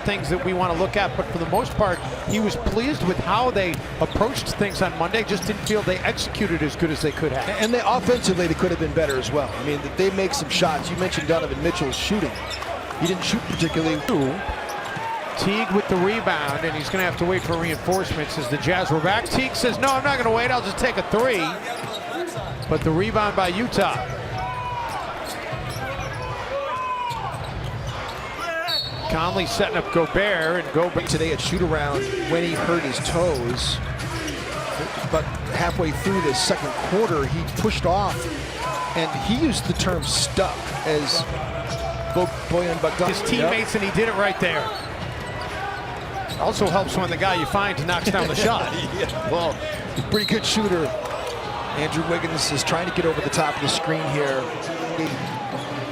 things that we want to look at, but for the most part, he was pleased with how they approached things on Monday. Just didn't feel they executed as good as they could have. And they offensively, they could have been better as well. I mean, they make some shots. You mentioned Donovan Mitchell's shooting. He didn't shoot particularly. Teague with the rebound, and he's going to have to wait for reinforcements as the Jazz were back. Teague says, no, I'm not going to wait. I'll just take a three. But the rebound by Utah. Conley setting up Gobert, and Gobert today at shoot around when he hurt his toes. But halfway through the second quarter, he pushed off, and he used the term stuck as Bojan Bogdanovic. His teammates, and he did it right there. Also helps when the guy you find knocks down the shot. Yeah, well, pretty good shooter. Andrew Wiggins is trying to get over the top of the screen here.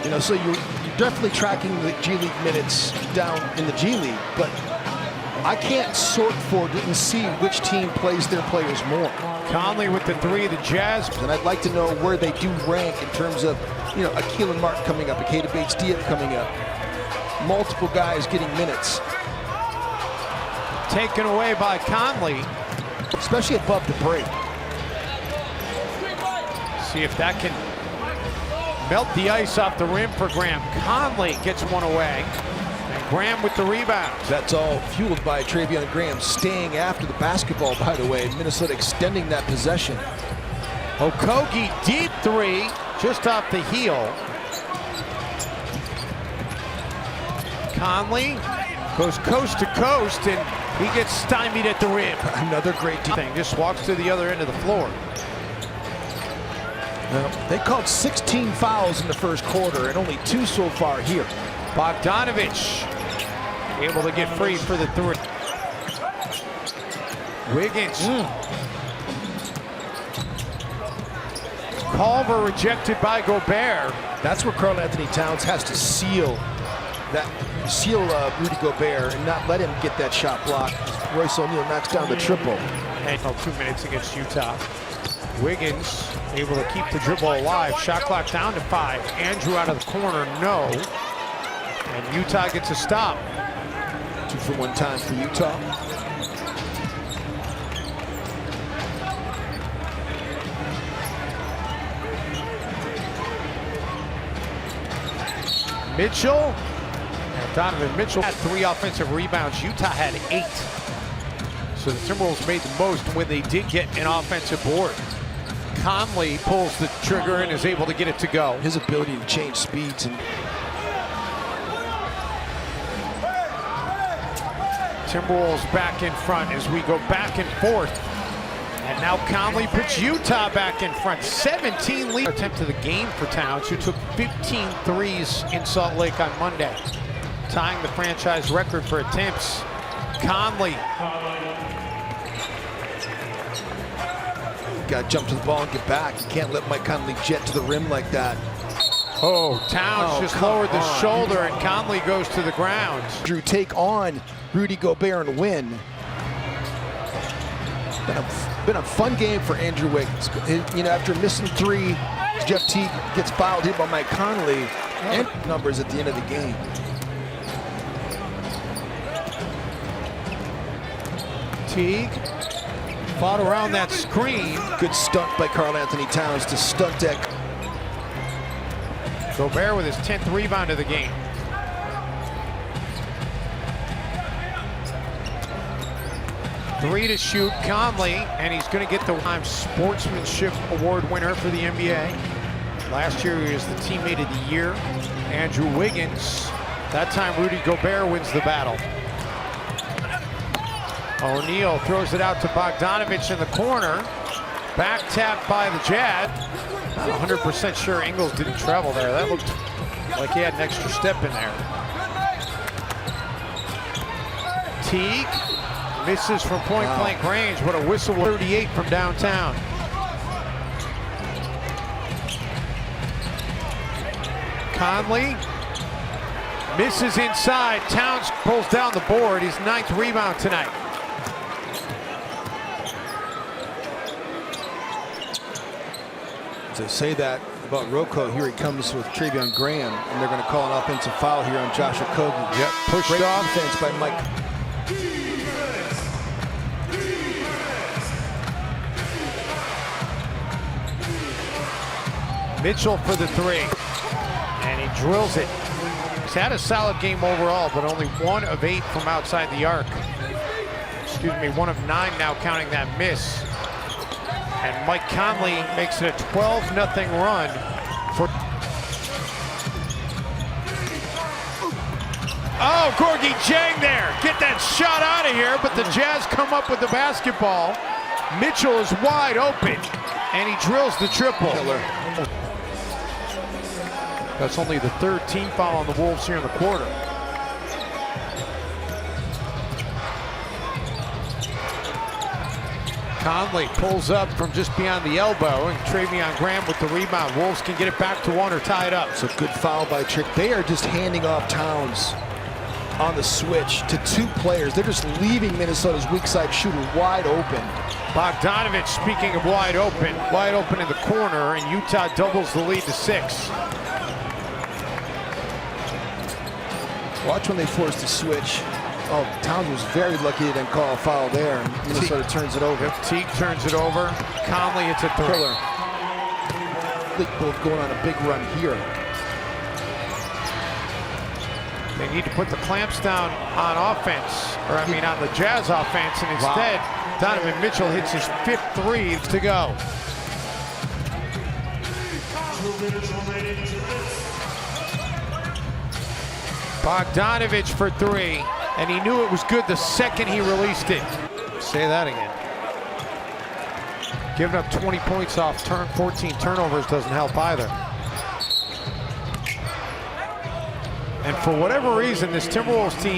You know, so you're definitely tracking the G League minutes down in the G League, but I can't sort for it and see which team plays their players more. Conley with the three, the Jazz. And I'd like to know where they do rank in terms of, you know, a Keelan Martin coming up, a Keita Bates-Diop coming up. Multiple guys getting minutes. Taken away by Conley. Especially above the break. See if that can melt the ice off the rim for Graham. Conley gets one away. And Graham with the rebound. That's all fueled by Travion Graham staying after the basketball, by the way. Minnesota extending that possession. Okogie, deep three, just off the heel. Conley goes coast to coast, and he gets stymied at the rim. Another great thing. Just walks to the other end of the floor. Well, they called 16 fouls in the first quarter and only 2 so far here. Bogdanovic able to get free for the three. Wiggins. Culver rejected by Gobert. That's where Karl-Anthony Towns has to seal Rudy Gobert and not let him get that shot block. Royce O'Neal knocks down the triple. And 2 minutes against Utah. Wiggins able to keep the dribble alive. Shot clock down to 5. Andrew out of the corner, no. And Utah gets a stop. 2-for-1 time for Utah. Mitchell. And Donovan Mitchell had 3 offensive rebounds. Utah had 8. So the Timberwolves made the most when they did get an offensive board. Conley pulls the trigger and is able to get it to go. His ability to change speeds. And Timberwolves back in front as we go back and forth. And now Conley puts Utah back in front. 17 lead attempt to the game for Towns, who took 15 threes in Salt Lake on Monday, tying the franchise record for attempts. Conley. Got to jump to the ball and get back. You can't let Mike Conley jet to the rim like that. Oh, Towns just lowered the shoulder, and Conley goes to the ground. Drew take on Rudy Gobert and win. Been a fun game for Andrew Wiggins. You know, after missing 3, Jeff Teague gets fouled here by Mike Conley, and numbers at the end of the game. Teague fought around that screen. Good stunt by Karl-Anthony Towns to stunt deck. Gobert with his 10th rebound of the game. Three to shoot, Conley, and he's going to get the Sportsmanship Award winner for the NBA. Last year he was the teammate of the year, Andrew Wiggins. That time Rudy Gobert wins the battle. O'Neal throws it out to Bogdanovic in the corner. Back tap by the Jazz. Not 100% sure Ingles didn't travel there. That looked like he had an extra step in there. Teague misses from point-blank range. What a whistle. 38 from downtown. Conley misses inside. Towns pulls down the board. His 9th rebound tonight. To say that about Rocco. Here he comes with Trevion Graham, and they're going to call an offensive foul here on Josh Okogie. Yep, pushed Great off. defense by Mike. Mitchell for the three, and he drills it. He's had a solid game overall, but only 1 of 8 from outside the arc. Excuse me, 1 of 9 now counting that miss. And Mike Conley makes it a 12-0 run for... Oh, Gorgie Jang there. Get that shot out of here, but the Jazz come up with the basketball. Mitchell is wide open, and he drills the triple. Killer. That's only the 3rd team foul on the Wolves here in the quarter. Conley pulls up from just beyond the elbow, and Trevion Graham with the rebound. Wolves can get it back to 1 or tie it up. So good foul by Trick. They are just handing off Towns on the switch to 2 players. They're just leaving Minnesota's weak side shooter wide open. Bogdanovich, speaking of wide open in the corner, and Utah doubles the lead to 6. Watch when they force the switch. Oh, Towns was very lucky he didn't call a foul there. Minnesota turns it over. Teague turns it over. Conley, it's a thriller. They both going on a big run here. They need to put the clamps down on offense, or I mean on the Jazz offense, and instead, Donovan Mitchell hits his 5th three to go. Bogdanovich for 3, and he knew it was good the second he released it. Say that again. Giving up 20 points off 14 turnovers doesn't help either. And for whatever reason, this Timberwolves team